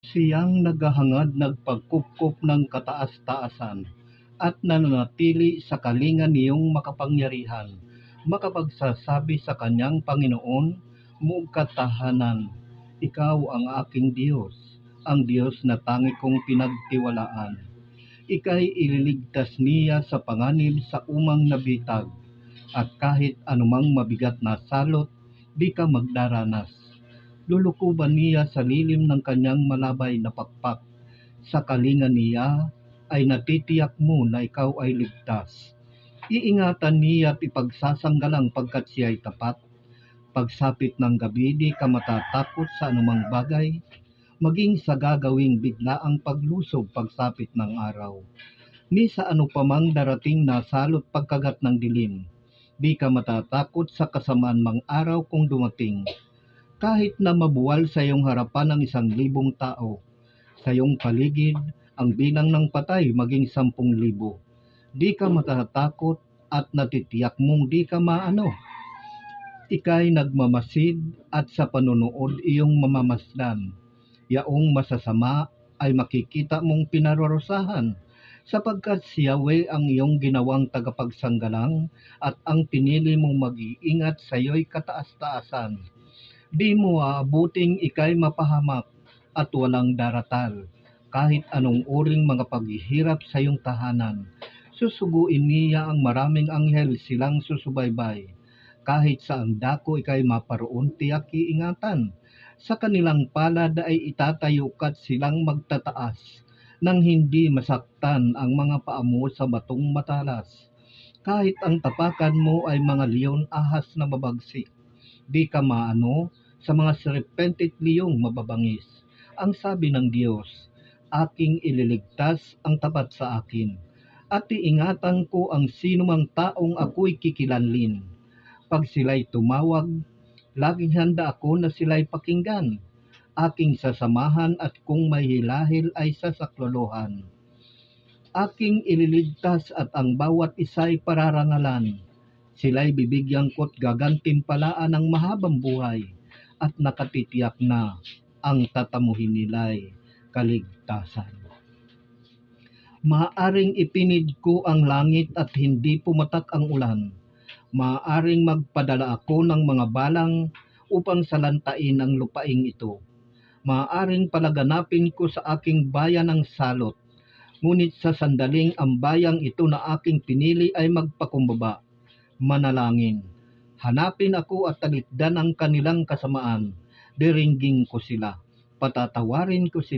Siyang naghahangad nagpagkupkop ng kataas-taasan at nananatili sa kalinga niyong makapangyarihan, makapagsasabi sa kanyang Panginoon mong katahanan, Ikaw ang aking Diyos, ang Diyos na tangi kong pinagtiwalaan. Ika'y ililigtas niya sa panganib sa umang nabitag, at kahit anumang mabigat na salot, di ka magdaranas. Lulukuban niya sa lilim ng kanyang malabay na pakpak. Sa kalinga niya ay natitiyak mo na ikaw ay ligtas. Iingatan niya at ipagsasanggalang pagkat siya'y tapat. Pagsapit ng gabi, di ka matatakot sa anumang bagay, maging sa gagawing biglaang paglusob pagsapit ng araw. Ni sa ano pamang darating na salot pagkagat ng dilim, di ka matatakot sa kasamaan mang araw kung dumating. Kahit na mabuwal sa iyong harapan ang 1,000 tao, sa iyong paligid ang bilang ng patay maging 10,000, di ka matatakot at natitiyak mong di ka maano. Ika'y nagmamasid at sa panunood iyong mamamasdan. Yaong masasama ay makikita mong pinarurusahan, sapagkat si Yahweh ang iyong ginawang tagapagsanggalang at ang pinili mong mag-iingat sa iyo'y kataas-taasan. Di mo aabuting ika'y mapahamak at walang daratal, kahit anong uring mga paghihirap sa iyong tahanan. Susuguin niya ang maraming anghel silang susubaybay. Kahit sa ang dako ika'y maparoon tiyak iingatan. Sa kanilang palad ay itatayukat silang magtataas, nang hindi masaktan ang mga paa mo sa batong matalas. Kahit ang tapakan mo ay mga leon ahas na mabagsik, di ka maano sa mga serpentit liyong mababangis. Ang sabi ng Diyos, aking ililigtas ang tapat sa akin, at iingatan ko ang sinumang taong ako'y kikilanlin. Pag sila'y tumawag, laging handa ako na sila'y pakinggan. Aking sasamahan at kung may hilahil ay sasaklolohan. Aking ililigtas at ang bawat isa'y pararangalan. Sila'y bibigyan ko't gagantimpalaan ng mahabang buhay, at nakatitiyak na ang tatamuhin nila'y kaligtasan. Maaaring ipinid ko ang langit at hindi pumatak ang ulan. Maaaring magpadala ako ng mga balang upang salantain ang lupaing ito. Maaaring palaganapin ko sa aking bayan ang salot. Ngunit sa sandaling ang bayang ito na aking pinili ay magpakumbaba. Manalangin. Hanapin ako at talikdan ang kanilang kasamaan. Diringgin ko sila. Patatawarin ko